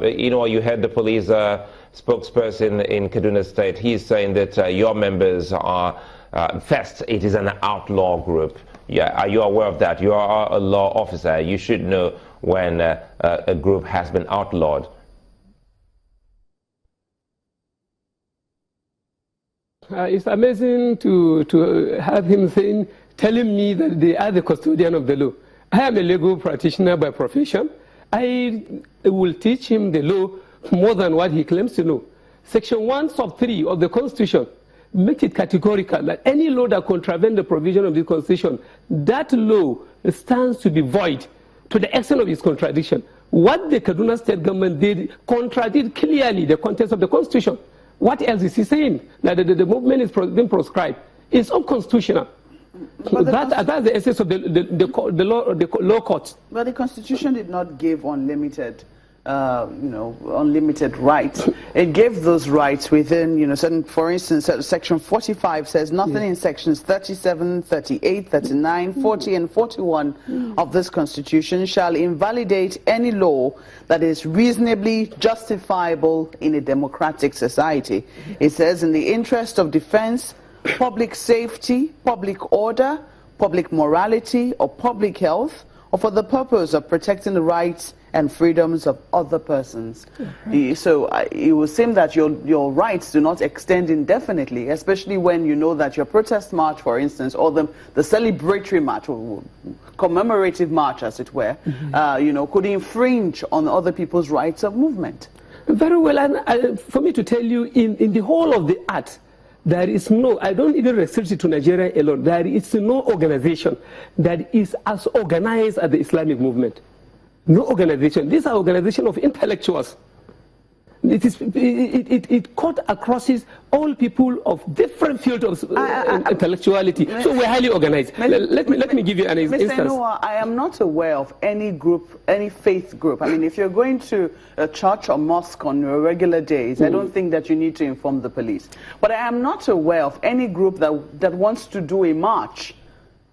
You know, you had the police spokesperson in Kaduna State. He's saying that your members are, first, it is an outlaw group. Yeah, are you aware of that? You are a law officer. You should know when a group has been outlawed. It's amazing to have him telling me that they are the custodian of the law. I am a legal practitioner by profession. I will teach him the law more than what he claims to know. Section 1 sub 3 of the Constitution makes it categorical that any law that contravenes the provision of the Constitution, that law stands to be void to the extent of its contradiction. What the Kaduna State government did contradicted clearly the context of the Constitution. What else is he saying? That the movement is being proscribed. It's unconstitutional. That's the essence of the law courts. But the Constitution did not give unlimited, unlimited rights. It gave those rights within, certain. For instance, Section 45 says nothing in Sections 37, 38, 39, 40, and 41 of this Constitution shall invalidate any law that is reasonably justifiable in a democratic society. It says, in the interest of defense, public safety, public order, public morality, or public health, or for the purpose of protecting the rights and freedoms of other persons. So it would seem that your rights do not extend indefinitely, especially when you know that your protest march, for instance, or the celebratory march, or commemorative march, as it were, could infringe on other people's rights of movement. Very well, and for me to tell you, in the whole of the art, there is no, I don't even restrict it to Nigeria alone, there is no organization that is as organized as the Islamic movement. No organization. These are organizations of intellectuals. It cut across all people of different fields of intellectuality. So we're highly organized. Let me give you an instance. Mr. Noah, I am not aware of any group, any faith group. I mean, if you're going to a church or mosque on your regular days, I don't think that you need to inform the police. But I am not aware of any group that wants to do a march.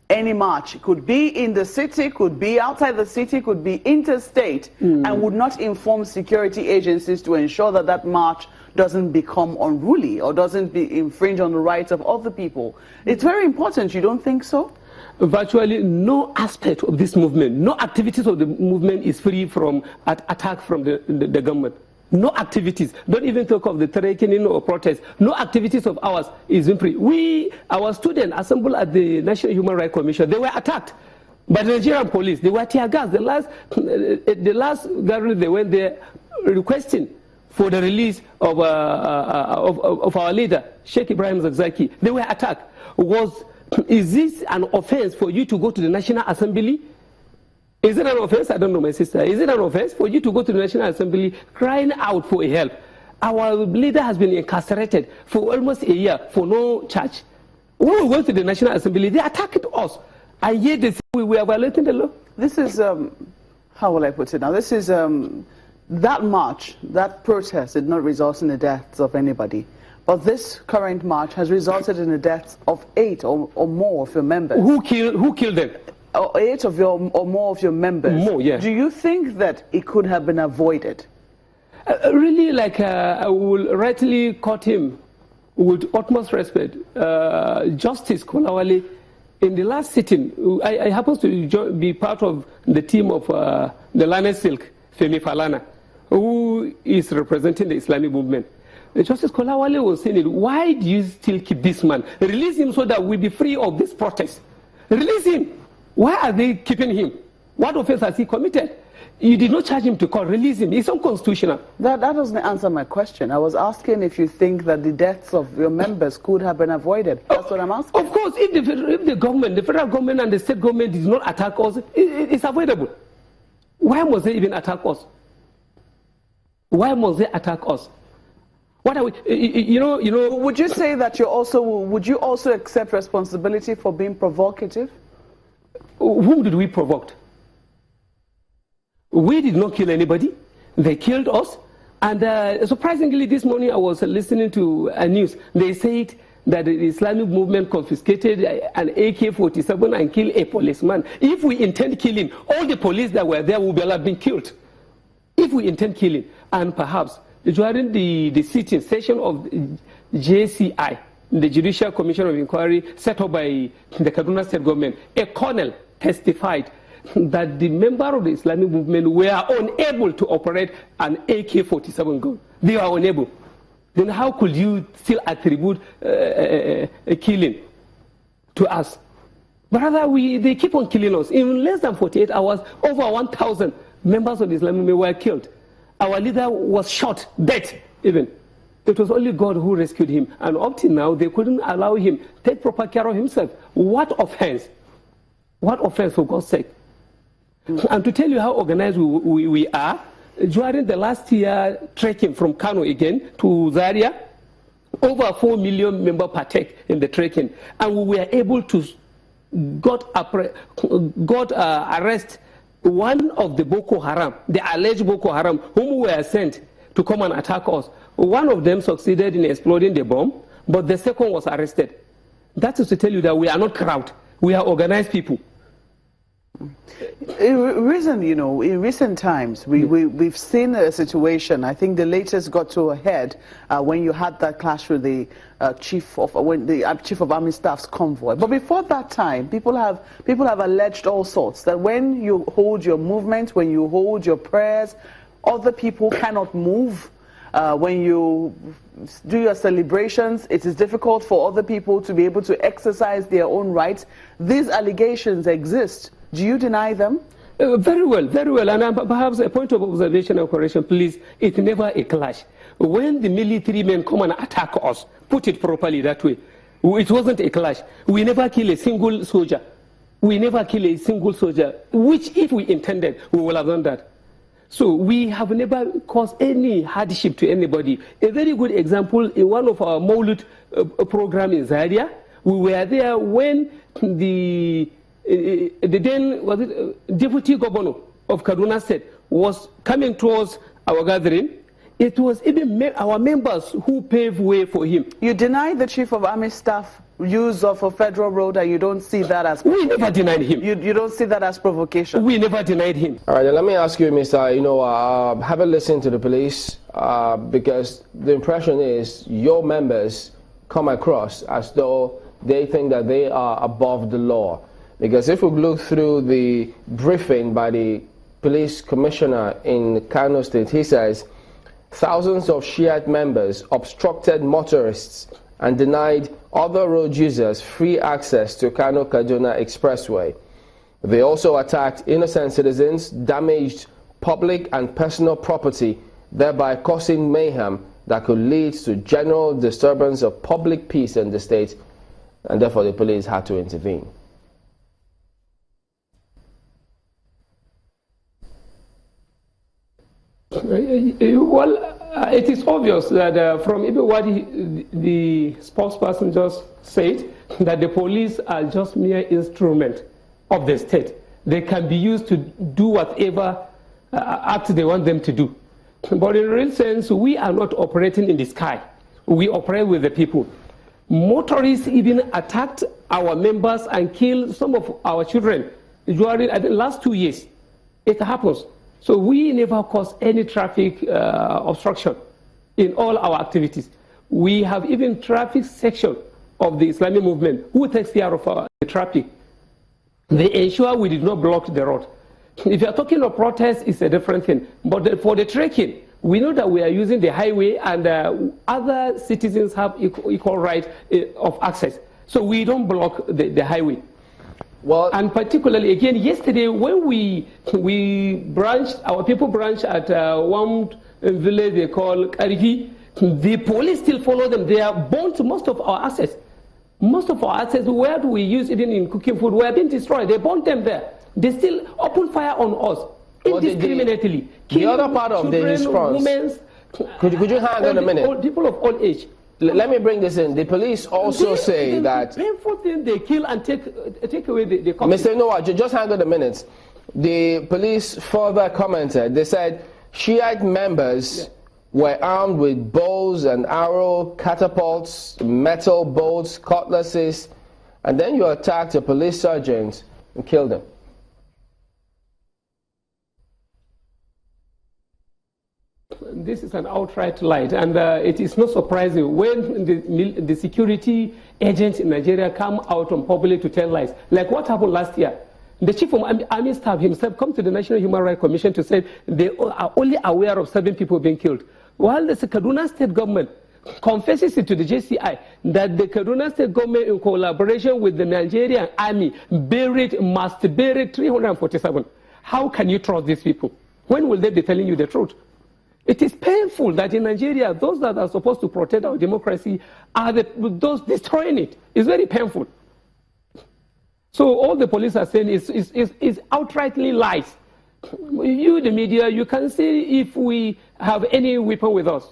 Any march. It could be in the city, could be outside the city, could be interstate, and would not inform security agencies to ensure that that march doesn't become unruly or doesn't infringe on the rights of other people. It's very important, you don't think so? Virtually no aspect of this movement, no activities of the movement is free from attack from the government. No activities. Don't even talk of the threatening or protest. No activities of ours is free. Our students assembled at the National Human Rights Commission. They were attacked by the Nigerian police. They were tear gas. The last gathering they went there requesting for the release of our leader, Sheikh El-Zakzaky. They were attacked. Is this an offense for you to go to the National Assembly? Is it an offense? I don't know, my sister. Is it an offense for you to go to the National Assembly crying out for help? Our leader has been incarcerated for almost a year for no charge. When we went to the National Assembly, they attacked us. And yet they say we were violating the law. This is, how will I put it now? This is, that march, that protest did not result in the deaths of anybody. But this current march has resulted in the deaths of 8 or more of your members. Who killed them? 8 of your or more of your members. More, yes. Do you think that it could have been avoided? Really, I will rightly quote him with utmost respect. Justice Kolawale, in the last sitting, I happen to be part of the team of the Lane Silk, Femi Falana, who is representing the Islamic movement. Justice Kolawale was saying, why do you still keep this man? Release him so that we'll be free of this protest. Release him. Why are they keeping him? What offense has he committed? You did not charge him to court. Release him. It's unconstitutional. That doesn't answer my question. I was asking if you think that the deaths of your members could have been avoided. That's what I'm asking. Of course, if the government, the federal government and the state government did not attack us, it's avoidable. Why must they even attack us? Why must they attack us? What are we, Would you say that would you also accept responsibility for being provocative? Whom did we provoke? We did not kill anybody. They killed us. And surprisingly, this morning I was listening to a news. They said that the Islamic movement confiscated an AK-47 and killed a policeman. If we intend killing, all the police that were there would have been killed. If we intend killing. And perhaps during the sitting session of JCI, the Judicial Commission of Inquiry set up by the Kaduna State government, a colonel testified that the members of the Islamic movement were unable to operate an AK-47 gun. They were unable. Then how could you still attribute a killing to us? Rather, they keep on killing us. In less than 48 hours, over 1,000 members of the Islamic movement were killed. Our leader was shot, dead even. It was only God who rescued him. And up till now, they couldn't allow him to take proper care of himself. What offense? What offense, for God's sake? And to tell you how organized we are, during the last year trekking from Kano again to Zaria, over 4 million members partake in the trekking. And we were able to arrest one of the Boko Haram, the alleged Boko Haram, whom were sent to come and attack us. One of them succeeded in exploding the bomb, but the second was arrested. That is to tell you that we are not crowd. We are organized people. In recent times, we've seen a situation. I think the latest got to a head when you had that clash with the chief of army staff's convoy. But before that time, people have alleged all sorts, that when you hold your movement, when you hold your prayers, other people cannot move. When you do your celebrations, it is difficult for other people to be able to exercise their own rights. These allegations exist. Do you deny them? Very well, very well. And perhaps a point of observation and correction, please, it's never a clash. When the military men come and attack us, put it properly that way, it wasn't a clash. We never kill a single soldier. We never kill a single soldier, which if we intended, we would have done that. So we have never caused any hardship to anybody. A very good example, in one of our Maulud program in Zaria, we were there when the then deputy governor of Kaduna State was coming towards our gathering. It was even our members who paved way for him. You deny the chief of army staff use of a federal road, and you don't see that as... We never denied him. You don't see that as provocation? We never denied him. All right, let me ask you, Mr. Having listened to the police, because the impression is your members come across as though they think that they are above the law. Because if we look through the briefing by the police commissioner in Kano State, he says thousands of Shiite members obstructed motorists and denied other road users free access to Kano-Kaduna Expressway. They also attacked innocent citizens, damaged public and personal property, thereby causing mayhem that could lead to general disturbance of public peace in the state, and therefore the police had to intervene. Well, it is obvious that from even what the spokesperson just said, that the police are just mere instrument of the state. They can be used to do whatever act they want them to do. But in real sense, we are not operating in the sky. We operate with the people. Motorists even attacked our members and killed some of our children during the last 2 years. It happens. So we never cause any traffic obstruction in all our activities. We have even traffic section of the Islamic movement who takes care of the traffic. They ensure we did not block the road. If you are talking of protest, it's a different thing. But for the trekking, we know that we are using the highway, and other citizens have equal right of access. So we don't block the highway. Well, and particularly, again, yesterday when we branched, our people branched at one village they call Kariki, the police still follow them. They are burnt most of our assets. Most of our assets, where do we use even in cooking food, were being destroyed. They burnt them there. They still open fire on us indiscriminately. The other part of the response, could you hang on a minute? People of old age. Let me bring this in. The police also say that... painful thing, they kill and take away the corpse. Mr. Noah, just hang on a minute. The police further commented. They said Shiite members were armed with bows and arrows, catapults, metal bolts, cutlasses, and then you attacked a police sergeant and killed him. This is an outright lie, and it is not surprising when the security agents in Nigeria come out on public to tell lies. Like what happened last year. The chief of army staff himself come to the National Human Rights Commission to say they are only aware of 7 people being killed. While the Kaduna State government confesses it to the JCI that the Kaduna State government, in collaboration with the Nigerian army, must bury 347. How can you trust these people? When will they be telling you the truth? It is painful that in Nigeria, those that are supposed to protect our democracy are those destroying it. It's very painful. So all the police are saying is outrightly lies. You, the media, you can see if we have any weapon with us.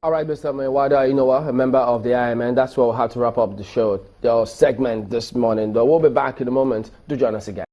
All right, Mr. Mewada, you know what, a member of the IMN, that's where we'll have to wrap up the show, the segment this morning. But we'll be back in a moment. Do join us again.